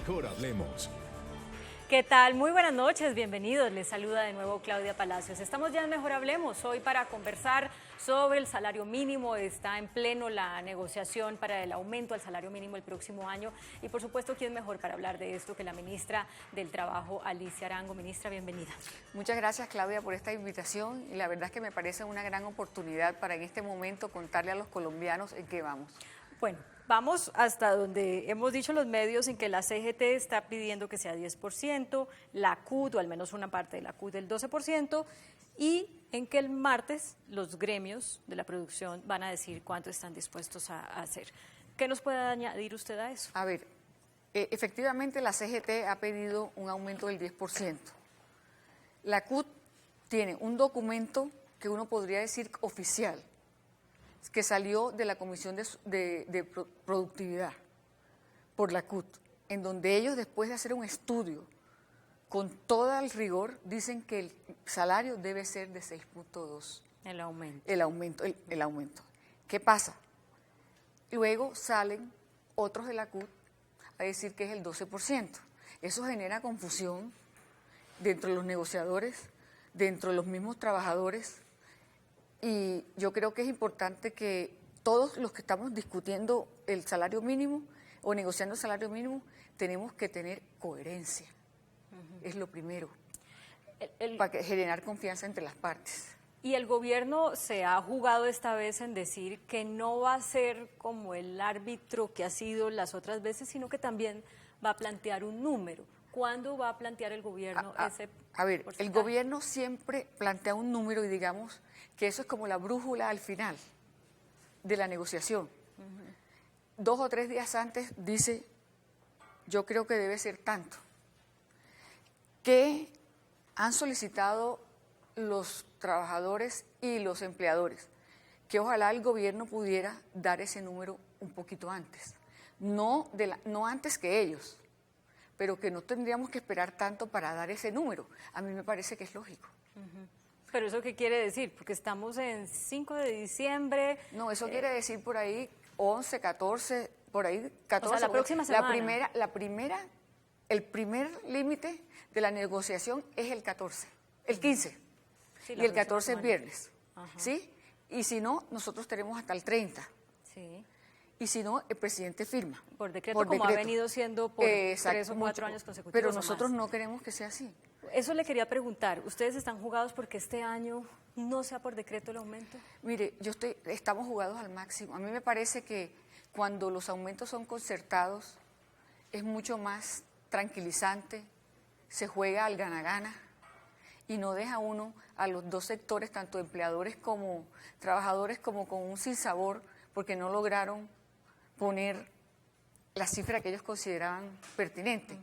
Mejor Hablemos. ¿Qué tal? Muy buenas noches, bienvenidos. Les saluda de nuevo Claudia Palacios. Estamos ya en Mejor Hablemos hoy para conversar sobre el salario mínimo. Está en pleno la negociación para el aumento al salario mínimo el próximo año. Y por supuesto, ¿quién mejor para hablar de esto que la ministra del Trabajo, Alicia Arango? Ministra, bienvenida. Muchas gracias, Claudia, por esta invitación. Y la verdad es que me parece una gran oportunidad para en este momento contarle a los colombianos en qué vamos. Bueno, vamos hasta donde hemos dicho los medios en que la CGT está pidiendo que sea 10%, la CUT, o al menos una parte de la CUT del 12%, y en que el martes los gremios de la producción van a decir cuánto están dispuestos a hacer. ¿Qué nos puede añadir usted a eso? A ver, efectivamente la CGT ha pedido un aumento del 10%. La CUT tiene un documento que uno podría decir oficial, que salió de la Comisión de Productividad por la CUT, en donde ellos, después de hacer un estudio con todo el rigor, dicen que el salario debe ser de 6.2. El aumento. El aumento. ¿Qué pasa? Luego salen otros de la CUT a decir que es el 12%. Eso genera confusión dentro de los negociadores, dentro de los mismos trabajadores. Y yo creo que es importante que todos los que estamos discutiendo el salario mínimo o negociando el salario mínimo, tenemos que tener coherencia. Es lo primero, para generar confianza entre las partes. Y el gobierno se ha jugado esta vez en decir que no va a ser como el árbitro que ha sido las otras veces, sino que también va a plantear un número. ¿Cuándo va a plantear el gobierno ese A ver, porcentaje? el gobierno siempre plantea un número y digamos que eso es como la brújula al final de la negociación. 2 o 3 días antes dice, yo creo que debe ser tanto. ¿Qué han solicitado los trabajadores y los empleadores? Que ojalá el gobierno pudiera dar ese número un poquito antes. No antes que ellos, pero que no tendríamos que esperar tanto para dar ese número. A mí me parece que es lógico. ¿Pero eso qué quiere decir? Porque estamos en 5 de diciembre. No, eso quiere decir por ahí 11, 14, por ahí 14. O sea, la próxima semana. El primer límite de la negociación es el 14, el 15. Sí, y el 14 es semana. viernes. ¿Sí? Y si no, nosotros tenemos hasta el 30. Sí. Y si no, el presidente firma. Por decreto, como ha venido siendo por 3 o 4 años consecutivos. Pero nosotros no queremos que sea así. Eso le quería preguntar. ¿Ustedes están jugados porque este año no sea por decreto el aumento? Mire, estamos jugados al máximo. A mí me parece que cuando los aumentos son concertados es mucho más tranquilizante, se juega al gana-gana y no deja uno a los dos sectores, tanto empleadores como trabajadores, como con un sinsabor porque no lograron poner la cifra que ellos consideraban pertinente.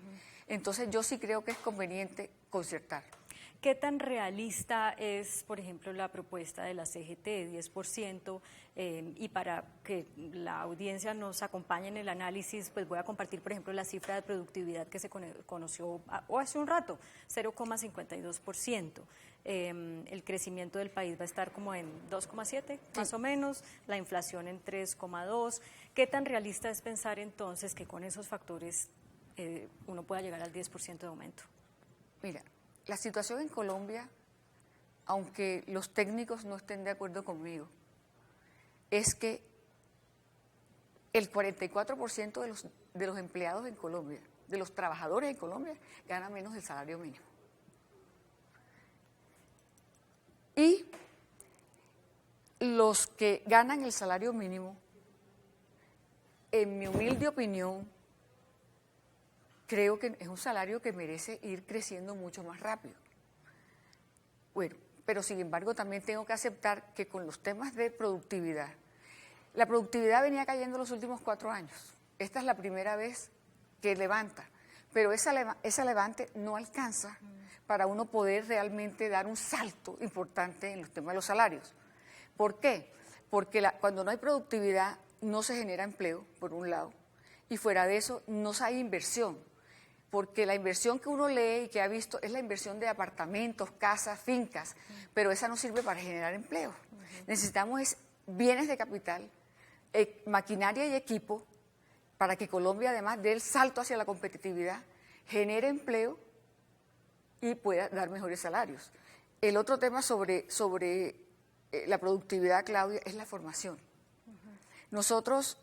Entonces yo sí creo que es conveniente concertar. ¿Qué tan realista es, por ejemplo, la propuesta de la CGT, 10%? Y para que la audiencia nos acompañe en el análisis, pues voy a compartir, por ejemplo, la cifra de productividad que se conoció hace un rato, 0,52%. El crecimiento del país va a estar como en 2,7, más o menos, la inflación en 3,2. ¿Qué tan realista es pensar entonces que con esos factores uno pueda llegar al 10% de aumento? Mira, la situación en Colombia, aunque los técnicos no estén de acuerdo conmigo, es que el 44% de los empleados en Colombia, de los trabajadores en Colombia, gana menos del salario mínimo. Y los que ganan el salario mínimo, en mi humilde opinión, creo que es un salario que merece ir creciendo mucho más rápido. Bueno, pero sin embargo también tengo que aceptar que con los temas de productividad, la productividad venía cayendo los últimos 4 años. Esta es la primera vez que levanta, pero esa levante no alcanza para uno poder realmente dar un salto importante en los temas de los salarios. ¿Por qué? Porque cuando no hay productividad no se genera empleo, por un lado, y fuera de eso no hay inversión. Porque la inversión que uno lee y que ha visto es la inversión de apartamentos, casas, fincas, pero esa no sirve para generar empleo. Necesitamos bienes de capital, maquinaria y equipo para que Colombia, además dé el salto hacia la competitividad, genere empleo y pueda dar mejores salarios. El otro tema sobre la productividad, Claudia, es la formación. Nosotros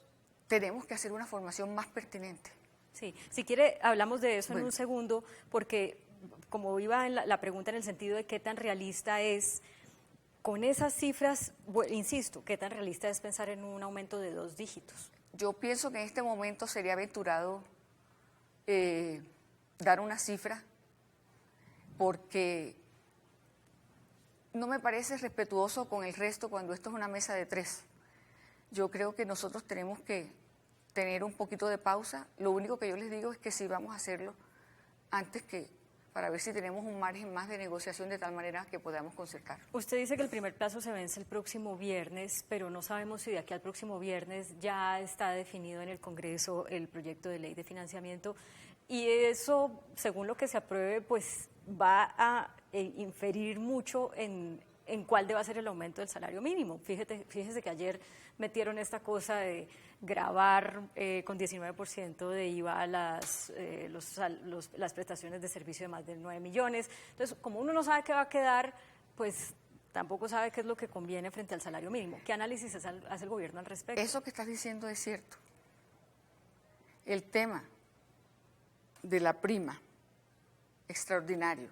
tenemos que hacer una formación más pertinente. Sí, si quiere, hablamos de eso en un segundo, porque como iba en la pregunta en el sentido de qué tan realista es, con esas cifras, insisto, qué tan realista es pensar en un aumento de 2 dígitos. Yo pienso que en este momento sería aventurado dar una cifra, porque no me parece respetuoso con el resto cuando esto es una mesa de 3. Yo creo que nosotros tenemos que tener un poquito de pausa. Lo único que yo les digo es que sí vamos a hacerlo antes que, para ver si tenemos un margen más de negociación de tal manera que podamos concertar. Usted dice que el primer plazo se vence el próximo viernes, pero no sabemos si de aquí al próximo viernes ya está definido en el Congreso el proyecto de ley de financiamiento, y eso, según lo que se apruebe, pues va a inferir mucho en cuál debe ser el aumento del salario mínimo. Fíjese que ayer metieron esta cosa de gravar con 19% de IVA las prestaciones de servicio de más de 9 millones. Entonces, como uno no sabe qué va a quedar, pues tampoco sabe qué es lo que conviene frente al salario mínimo. ¿Qué análisis hace el gobierno al respecto? Eso que estás diciendo es cierto. El tema de la prima, extraordinaria,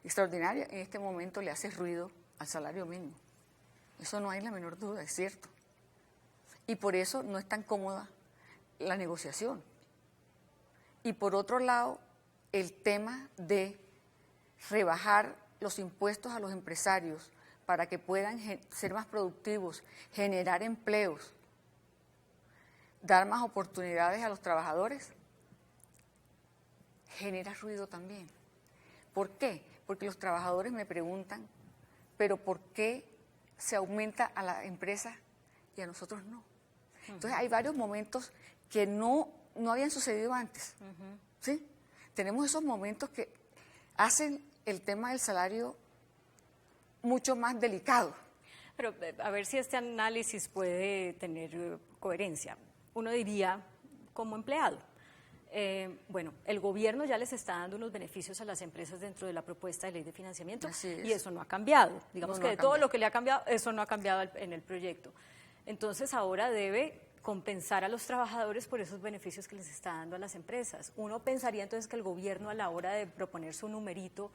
en este momento le hace ruido al salario mínimo. Eso no hay la menor duda, es cierto. Y por eso no es tan cómoda la negociación. Y por otro lado, el tema de rebajar los impuestos a los empresarios para que puedan ser más productivos, generar empleos, dar más oportunidades a los trabajadores, genera ruido también. ¿Por qué? Porque los trabajadores me preguntan, ¿pero por qué se aumenta a la empresa y a nosotros no? Entonces hay varios momentos que no habían sucedido antes. ¿Sí? Tenemos esos momentos que hacen el tema del salario mucho más delicado. Pero a ver si este análisis puede tener coherencia. Uno diría, como empleado, bueno, el gobierno ya les está dando unos beneficios a las empresas dentro de la propuesta de ley de financiamiento y eso no ha cambiado. Digamos que de todo lo que le ha cambiado, eso no ha cambiado en el proyecto. Entonces ahora debe compensar a los trabajadores por esos beneficios que les está dando a las empresas. Uno pensaría entonces que el gobierno a la hora de proponer su numerito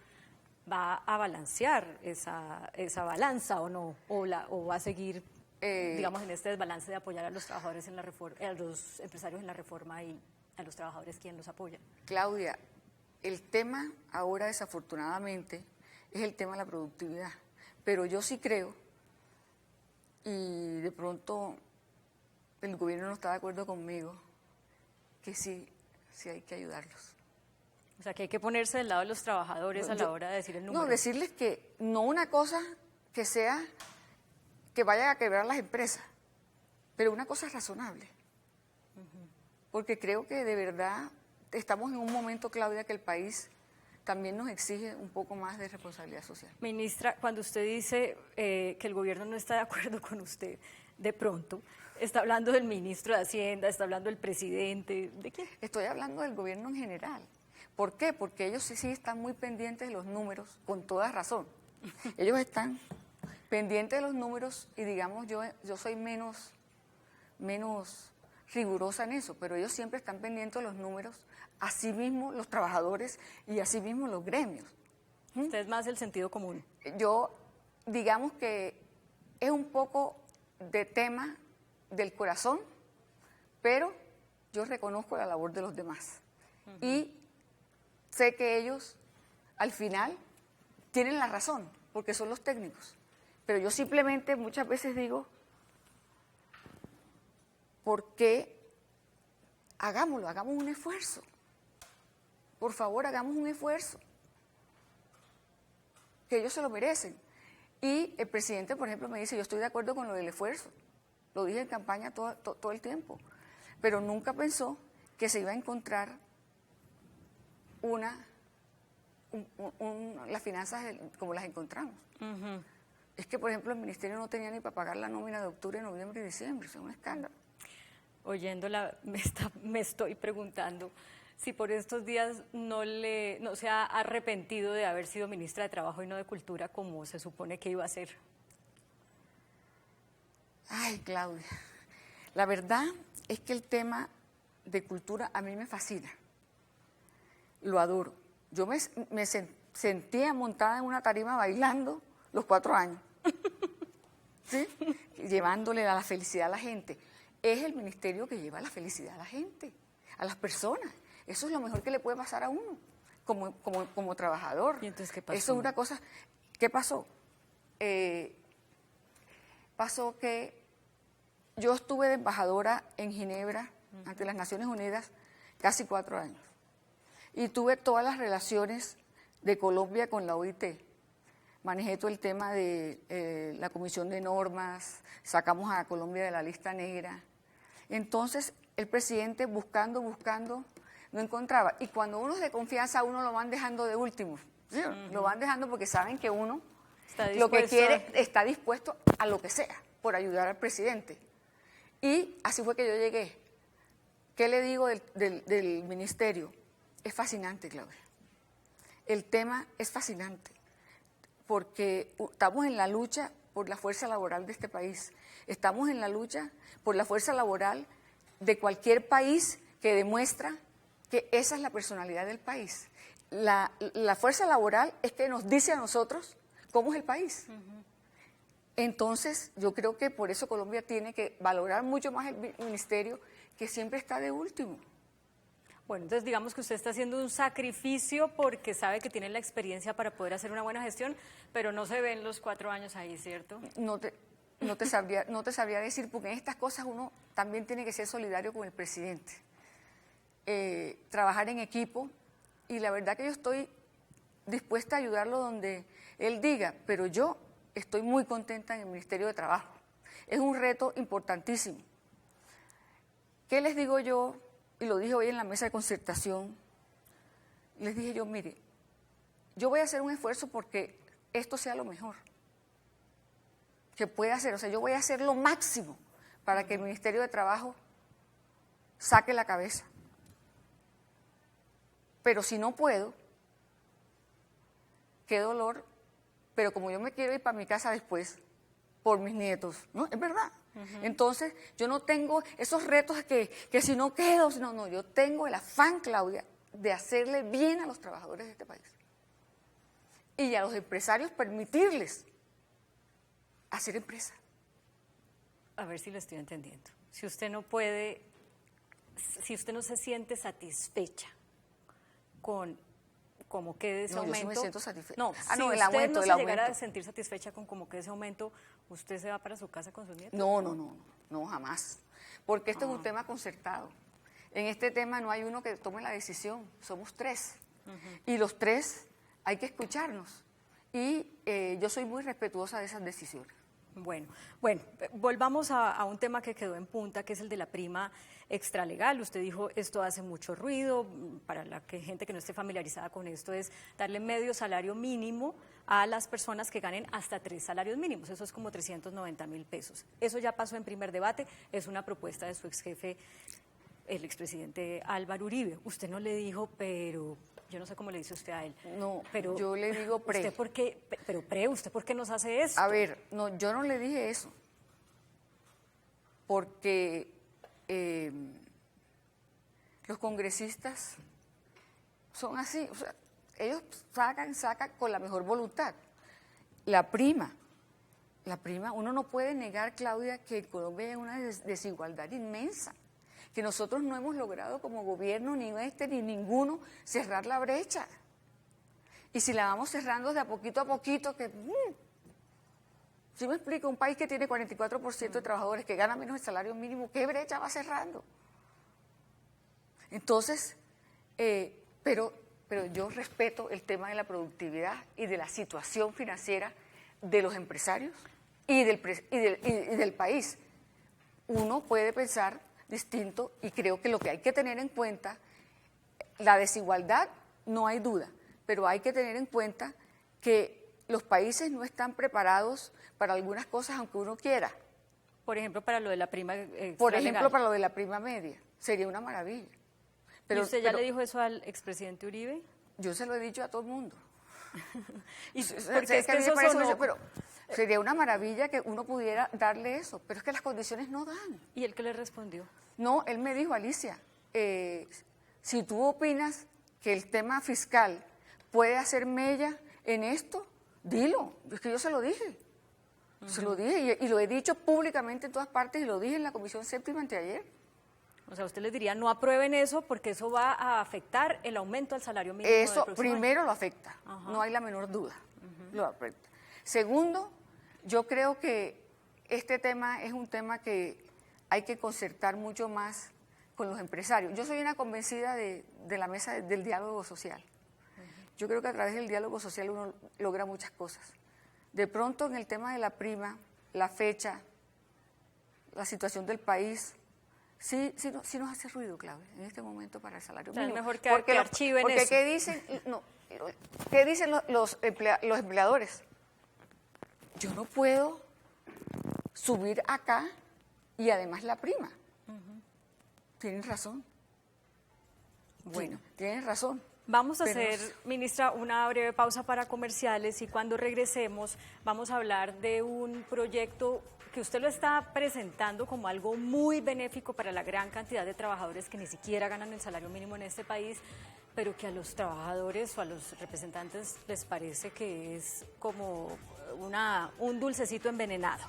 va a balancear esa balanza o no, o va a seguir, digamos, en este desbalance de apoyar a los trabajadores en la reforma, a los empresarios en la reforma y a los trabajadores quien los apoya. Claudia, el tema ahora desafortunadamente es el tema de la productividad, pero yo sí creo, y de pronto el gobierno no está de acuerdo conmigo, que sí hay que ayudarlos. O sea, que hay que ponerse del lado de los trabajadores a la hora de decir el número. No, decirles que no una cosa que sea que vayan a quebrar las empresas, pero una cosa razonable. Porque creo que de verdad estamos en un momento, Claudia, que el país también nos exige un poco más de responsabilidad social. Ministra, cuando usted dice que el gobierno no está de acuerdo con usted, de pronto, ¿está hablando del ministro de Hacienda, está hablando del presidente? ¿De quién? Estoy hablando del gobierno en general. ¿Por qué? Porque ellos sí están muy pendientes de los números, con toda razón. Ellos están pendientes de los números y digamos yo soy menos rigurosa en eso, pero ellos siempre están pendientes de los números, así mismo los trabajadores y así mismo los gremios. Usted es más del sentido común. Yo, digamos que es un poco de tema del corazón, pero yo reconozco la labor de los demás. Y sé que ellos, al final, tienen la razón, porque son los técnicos. Pero yo simplemente muchas veces digo, ¿por qué hagámoslo? Hagamos un esfuerzo. Por favor, hagamos un esfuerzo. Que ellos se lo merecen. Y el presidente, por ejemplo, me dice, yo estoy de acuerdo con lo del esfuerzo. Lo dije en campaña todo el tiempo. Pero nunca pensó que se iba a encontrar las finanzas como las encontramos. Es que, por ejemplo, el ministerio no tenía ni para pagar la nómina de octubre, noviembre y diciembre. Eso es un escándalo. oyéndola me estoy preguntando si por estos días no se ha arrepentido de haber sido ministra de Trabajo y no de Cultura como se supone que iba a ser. Ay, Claudia, la verdad es que el tema de cultura a mí me fascina, lo adoro. Yo me sentía montada en una tarima bailando los 4 años, ¿sí? Llevándole la felicidad a la gente. Es el ministerio que lleva la felicidad a la gente, a las personas. Eso es lo mejor que le puede pasar a uno como trabajador. ¿Y entonces qué pasó? Eso es una cosa. ¿Qué pasó? Pasó que yo estuve de embajadora en Ginebra ante las Naciones Unidas casi 4 años y tuve todas las relaciones de Colombia con la OIT. Manejé todo el tema de la Comisión de Normas, sacamos a Colombia de la lista negra. Entonces el presidente buscando, no encontraba. Y cuando uno es de confianza, a uno lo van dejando de último. ¿Sí? Lo van dejando porque saben que uno lo que quiere está dispuesto a lo que sea por ayudar al presidente. Y así fue que yo llegué. ¿Qué le digo del ministerio? Es fascinante, Claudia. El tema es fascinante porque estamos en la lucha por la fuerza laboral de este país. Estamos en la lucha por la fuerza laboral de cualquier país que demuestra que esa es la personalidad del país. La fuerza laboral es que nos dice a nosotros cómo es el país. Entonces, yo creo que por eso Colombia tiene que valorar mucho más el ministerio, que siempre está de último. Bueno, entonces digamos que usted está haciendo un sacrificio porque sabe que tiene la experiencia para poder hacer una buena gestión, pero no se ven los 4 años ahí, ¿cierto? No te sabría decir, porque en estas cosas uno también tiene que ser solidario con el presidente. Trabajar en equipo, y la verdad que yo estoy dispuesta a ayudarlo donde él diga, pero yo estoy muy contenta en el Ministerio de Trabajo. Es un reto importantísimo. ¿Qué les digo yo? Y lo dije hoy en la mesa de concertación. Les dije yo, mire, yo voy a hacer un esfuerzo porque esto sea lo mejor que pueda hacer. O sea, yo voy a hacer lo máximo para que el Ministerio de Trabajo saque la cabeza. Pero si no puedo, qué dolor, pero como yo me quiero ir para mi casa después, por mis nietos, ¿no? Es verdad. Entonces, yo no tengo esos retos que si no quedo, no, yo tengo el afán, Claudia, de hacerle bien a los trabajadores de este país. Y a los empresarios permitirles hacer empresa. A ver si lo estoy entendiendo. Si usted no puede, si usted no se siente satisfecha con cómo quede ese aumento. Yo sí me siento satisfecha. No, no, si el aumento, usted no se el llegara aumento. a sentir satisfecha con cómo quede ese aumento, ¿usted se va para su casa con sus nietos? No, jamás. Porque esto es un tema concertado. En este tema no hay uno que tome la decisión, somos 3. Y los 3 hay que escucharnos. Y yo soy muy respetuosa de esas decisiones. Bueno, volvamos a un tema que quedó en punta, que es el de la prima extralegal. Usted dijo, esto hace mucho ruido, para la gente que no esté familiarizada con esto, es darle medio salario mínimo a las personas que ganen hasta 3 salarios mínimos, eso es como 390,000 pesos. Eso ya pasó en primer debate, es una propuesta de su ex jefe, el expresidente Álvaro Uribe. Usted no le dijo, pero... Yo no sé cómo le dice usted a él. No, pero yo le digo pre. ¿Usted por qué? Pero pre, ¿usted por qué nos hace eso? A ver, no, yo no le dije eso. Porque los congresistas son así. O sea, ellos sacan con la mejor voluntad. La prima, uno no puede negar, Claudia, que en Colombia hay una desigualdad inmensa, que nosotros no hemos logrado como gobierno, ni ni ninguno, cerrar la brecha. Y si la vamos cerrando de a poquito, que... Si me explico, un país que tiene 44% de trabajadores, que gana menos el salario mínimo, ¿qué brecha va cerrando? Entonces, pero yo respeto el tema de la productividad y de la situación financiera de los empresarios y del país. Uno puede pensar distinto y creo que lo que hay que tener en cuenta, la desigualdad no hay duda, pero hay que tener en cuenta que los países no están preparados para algunas cosas aunque uno quiera. Por ejemplo, para lo de la prima Por extra ejemplo, legal. para lo de la prima media. Sería una maravilla. ¿Y usted ya le dijo eso al expresidente Uribe? Yo se lo he dicho a todo el mundo. Y Porque es que eso sonó... pero sería una maravilla que uno pudiera darle eso, pero es que las condiciones no dan. ¿Y él qué le respondió? No, él me dijo, Alicia, si tú opinas que el tema fiscal puede hacer mella en esto, dilo. Es que yo se lo dije. Se lo dije y lo he dicho públicamente en todas partes y lo dije en la Comisión Séptima anteayer. O sea, usted les diría, no aprueben eso porque eso va a afectar el aumento del salario mínimo. Eso primero lo afecta, no hay la menor duda, lo afecta. Segundo, yo creo que este tema es un tema que hay que concertar mucho más con los empresarios. Yo soy una convencida de la mesa del diálogo social. Yo creo que a través del diálogo social uno logra muchas cosas. De pronto en el tema de la prima, la fecha, la situación del país, sí nos hace ruido, Claudia, en este momento para el salario mínimo. Es mejor que archiven porque eso. ¿qué dicen los empleadores? Yo no puedo subir acá y además la prima. Tienen razón. Bueno, tienen razón. Vamos a hacer, ministra, una breve pausa para comerciales y cuando regresemos vamos a hablar de un proyecto que usted lo está presentando como algo muy benéfico para la gran cantidad de trabajadores que ni siquiera ganan el salario mínimo en este país, pero que a los trabajadores o a los representantes les parece que es como un dulcecito envenenado,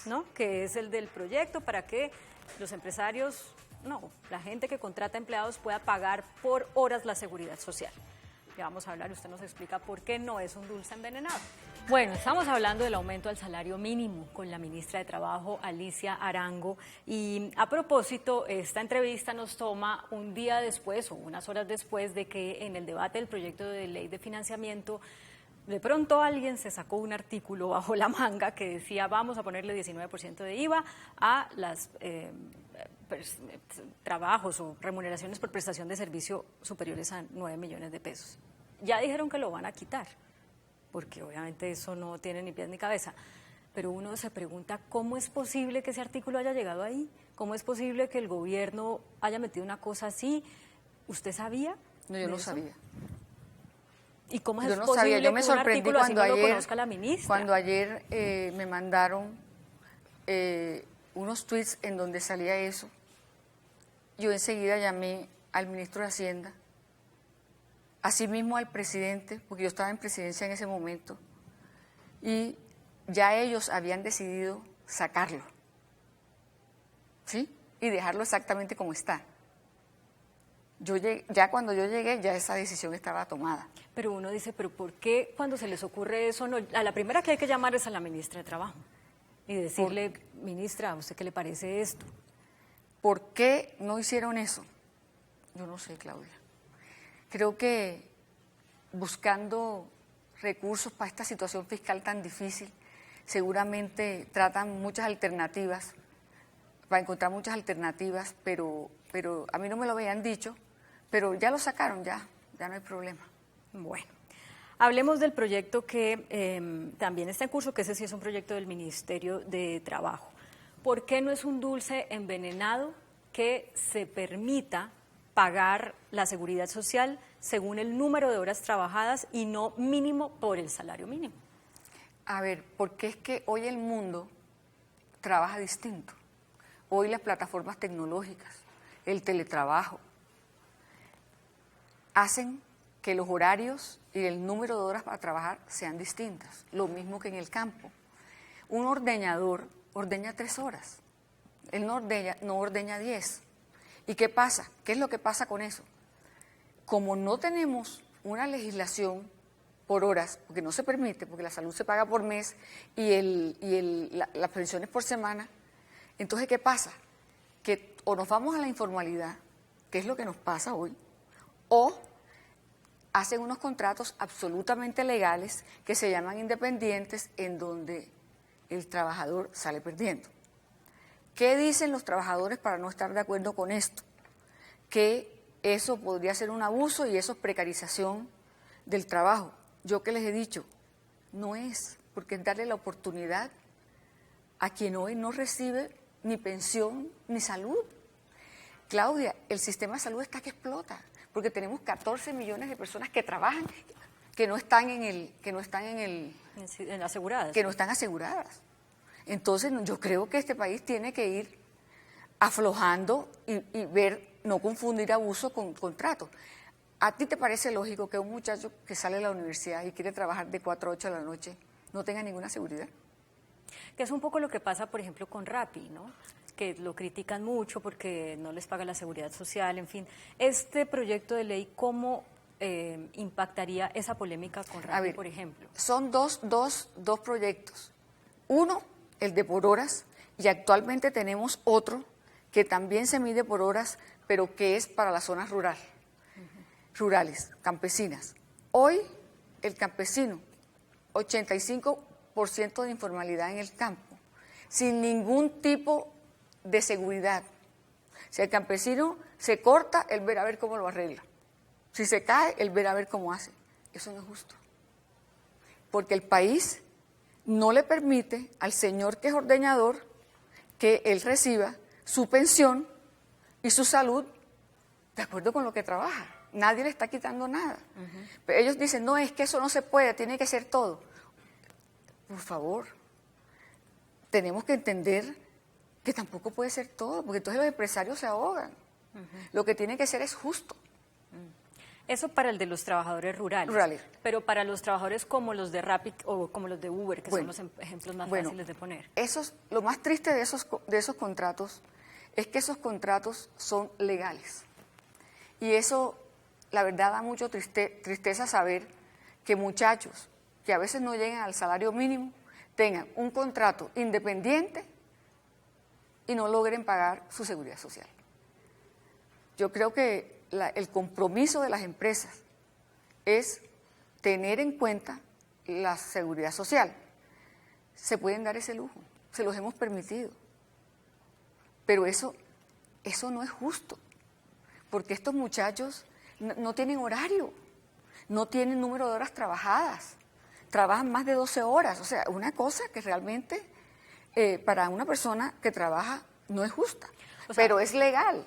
¿no? Que es el del proyecto para que los empresarios... No, la gente que contrata empleados pueda pagar por horas la seguridad social. Ya vamos a hablar, usted nos explica por qué no es un dulce envenenado. Bueno, estamos hablando del aumento al salario mínimo con la ministra de Trabajo, Alicia Arango. Y a propósito, esta entrevista nos toma un día después o unas horas después de que en el debate del proyecto de ley de financiamiento de pronto alguien se sacó un artículo bajo la manga que decía vamos a ponerle 19% de IVA a las trabajos o remuneraciones por prestación de servicio superiores a 9 millones de pesos. Ya dijeron que lo van a quitar, porque obviamente eso no tiene ni pies ni cabeza. Pero uno se pregunta cómo es posible que ese artículo haya llegado ahí, cómo es posible que el gobierno haya metido una cosa así. ¿Usted sabía? No, yo no sabía. ¿Y cómo es yo no posible sabía, yo me que un sorprendí artículo así cuando no ayer, lo conozca la ministra? Cuando ayer me mandaron unos tweets en donde salía eso, yo enseguida llamé al ministro de Hacienda, asimismo al presidente, porque yo estaba en presidencia en ese momento, y ya ellos habían decidido sacarlo, ¿sí? Y dejarlo exactamente como está. Ya cuando yo llegué, ya esa decisión estaba tomada. Pero uno dice, ¿pero por qué cuando se les ocurre eso? No, a la primera que hay que llamar es a la ministra de Trabajo y decirle, ministra, ¿a usted qué le parece esto? ¿Por qué no hicieron eso? Yo no sé, Claudia. Creo que buscando recursos para esta situación fiscal tan difícil, seguramente tratan muchas alternativas, para encontrar muchas alternativas, pero a mí no me lo habían dicho, pero ya lo sacaron, ya no hay problema. Bueno, hablemos del proyecto que también está en curso, que ese sí es un proyecto del Ministerio de Trabajo. ¿Por qué no es un dulce envenenado que se permita pagar la seguridad social según el número de horas trabajadas y no mínimo por el salario mínimo? A ver, porque es que hoy el mundo trabaja distinto. Hoy las plataformas tecnológicas, el teletrabajo, hacen que los horarios y el número de horas para trabajar sean distintas, lo mismo que en el campo. Un ordeñador ordeña 3 horas, él no ordeña 10. ¿Y qué pasa? ¿Qué es lo que pasa con eso? Como no tenemos una legislación por horas, porque no se permite, porque la salud se paga por mes y las pensiones por semana, entonces ¿qué pasa? Que o nos vamos a la informalidad, que es lo que nos pasa hoy, o hacen unos contratos absolutamente legales que se llaman independientes, en donde el trabajador sale perdiendo. ¿Qué dicen los trabajadores para no estar de acuerdo con esto? Que eso podría ser un abuso y eso es precarización del trabajo. Yo que les he dicho, no es, porque es darle la oportunidad a quien hoy no recibe ni pensión, ni salud. Claudia, el sistema de salud está que explota, porque tenemos 14 millones de personas que trabajan, que no están aseguradas. Que no están aseguradas. Entonces, yo creo que este país tiene que ir aflojando y ver, no confundir abuso con contrato. ¿A ti te parece lógico que un muchacho que sale de la universidad y quiere trabajar de 4 a 8 de la noche no tenga ninguna seguridad? Que es un poco lo que pasa, por ejemplo, con Rappi, ¿no? Que lo critican mucho porque no les paga la seguridad social, en fin. Este proyecto de ley, ¿cómo impactaría esa polémica con Rappi, por ejemplo? Son dos proyectos. Uno, el de por horas, y actualmente tenemos otro que también se mide por horas, pero que es para las zonas rurales, campesinas. Hoy, el campesino, 85% de informalidad en el campo, sin ningún tipo de seguridad. Si el campesino se corta, él verá a ver cómo lo arregla. Si se cae, él verá a ver cómo hace. Eso no es justo. Porque el país no le permite al señor que es ordeñador que él reciba su pensión y su salud de acuerdo con lo que trabaja. Nadie le está quitando nada. Pero ellos dicen, no, es que eso no se puede, tiene que ser todo. Por favor, tenemos que entender que tampoco puede ser todo, porque entonces los empresarios se ahogan. Lo que tiene que ser es justo. Eso para el de los trabajadores rurales. Pero para los trabajadores como los de Rappi o como los de Uber, que son los ejemplos más fáciles de poner. Lo más triste de esos contratos es que esos contratos son legales. Y eso, la verdad, da mucho tristeza saber que muchachos que a veces no llegan al salario mínimo tengan un contrato independiente y no logren pagar su seguridad social. Yo creo que el compromiso de las empresas es tener en cuenta la seguridad social. Se pueden dar ese lujo, se los hemos permitido, pero eso no es justo, porque estos muchachos no tienen horario, no tienen número de horas trabajadas, trabajan más de 12 horas, o sea, una cosa que realmente para una persona que trabaja no es justa, pero es legal.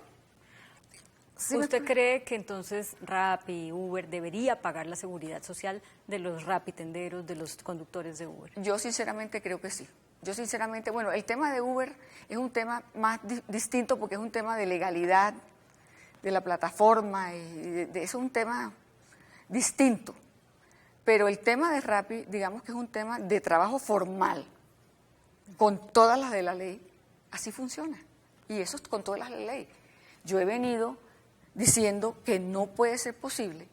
¿Sí ¿Usted cree que entonces Rappi, Uber debería pagar la seguridad social de los rapitenderos, de los conductores de Uber? Yo sinceramente creo que sí. Yo sinceramente, bueno, el tema de Uber es un tema más distinto porque es un tema de legalidad de la plataforma, es un tema distinto. Pero el tema de Rappi, digamos que es un tema de trabajo formal, con todas las de la ley, así funciona. Y eso es con todas las de la ley. Yo he venido diciendo que no puede ser posible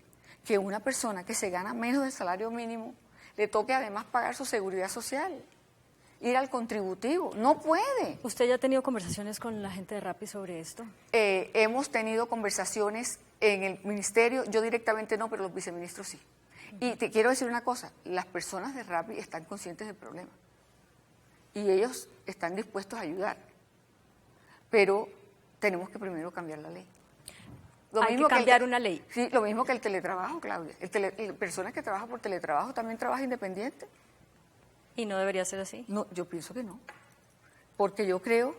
que una persona que se gana menos del salario mínimo le toque además pagar su seguridad social, ir al contributivo. No puede. ¿Usted ya ha tenido conversaciones con la gente de Rappi sobre esto? Hemos tenido conversaciones en el ministerio, yo directamente no, pero los viceministros sí. Y te quiero decir una cosa, las personas de Rappi están conscientes del problema y ellos están dispuestos a ayudar, pero tenemos que primero cambiar la ley. Hay que cambiar una ley. Sí, lo mismo que el teletrabajo, Claudia. Personas que trabajan por teletrabajo también trabajan independiente. ¿Y no debería ser así? No, yo pienso que no. Porque yo creo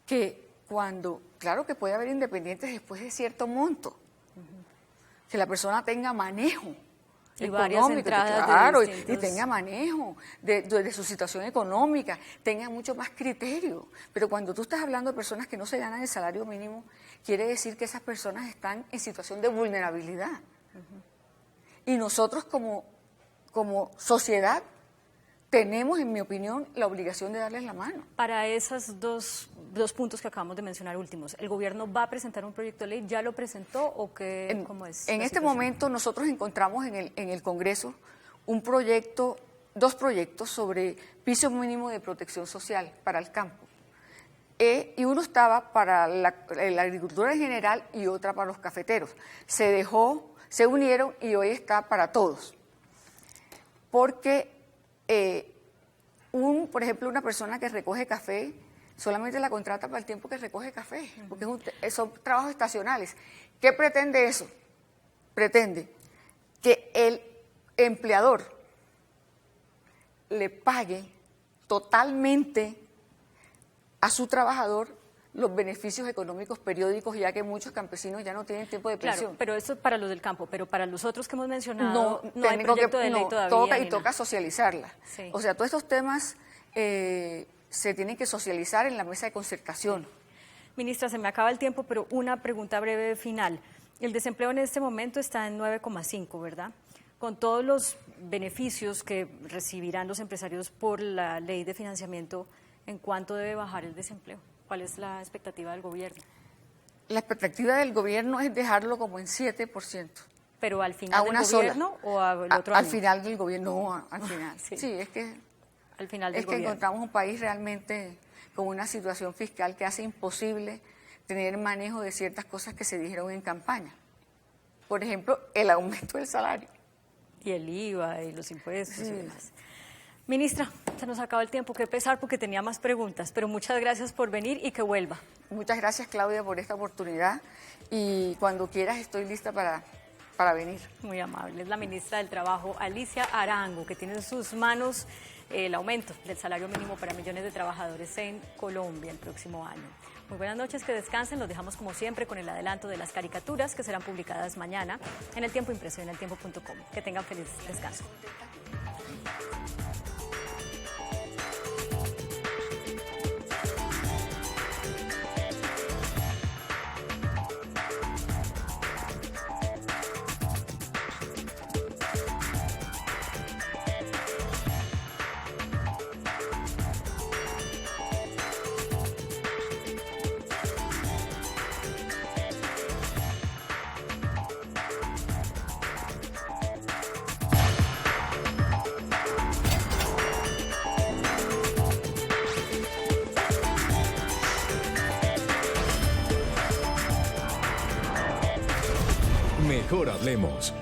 que claro que puede haber independientes después de cierto monto, que la persona tenga manejo y varias entradas claro, y tenga manejo de su situación económica, tenga mucho más criterio. Pero cuando tú estás hablando de personas que no se ganan el salario mínimo, quiere decir que esas personas están en situación de vulnerabilidad. Y nosotros como sociedad tenemos, en mi opinión, la obligación de darles la mano. Para esos dos puntos que acabamos de mencionar últimos, ¿el gobierno va a presentar un proyecto de ley? ¿Ya lo presentó o qué? ¿Cómo es? En este momento nosotros encontramos en el Congreso dos proyectos sobre piso mínimo de protección social para el campo. Y uno estaba para la agricultura en general y otra para los cafeteros. Se unieron y hoy está para todos. Porque por ejemplo, una persona que recoge café solamente la contrata para el tiempo que recoge café, porque son trabajos estacionales. ¿Qué pretende eso? Pretende que el empleador le pague totalmente a su trabajador los beneficios económicos periódicos, ya que muchos campesinos ya no tienen tiempo de pensión. Claro, pero eso es para los del campo, pero para los otros que hemos mencionado no hay tengo proyecto de ley todavía. Y toca socializarla. Sí. O sea, todos estos temas se tienen que socializar en la mesa de concertación. Ministra, se me acaba el tiempo, pero una pregunta breve final. El desempleo en este momento está en 9,5, ¿verdad? Con todos los beneficios que recibirán los empresarios por la ley de financiamiento, ¿en cuánto debe bajar el desempleo? ¿Cuál es la expectativa del gobierno? La expectativa del gobierno es dejarlo como en 7%. ¿Pero al final del gobierno o al otro año? Al final del gobierno, no, al final. Sí, es que, al final del gobierno. Encontramos un país realmente con una situación fiscal que hace imposible tener manejo de ciertas cosas que se dijeron en campaña. Por ejemplo, el aumento del salario. Y el IVA y los impuestos y demás. Ministra, se nos acaba el tiempo, qué pesar porque tenía más preguntas, pero muchas gracias por venir y que vuelva. Muchas gracias, Claudia, por esta oportunidad y cuando quieras estoy lista para venir. Muy amable. Es la ministra del Trabajo, Alicia Arango, que tiene en sus manos el aumento del salario mínimo para millones de trabajadores en Colombia el próximo año. Muy buenas noches, que descansen. Los dejamos como siempre con el adelanto de las caricaturas que serán publicadas mañana en El Tiempo Impreso y en eltiempo.com. Que tengan feliz descanso. Mejor hablemos.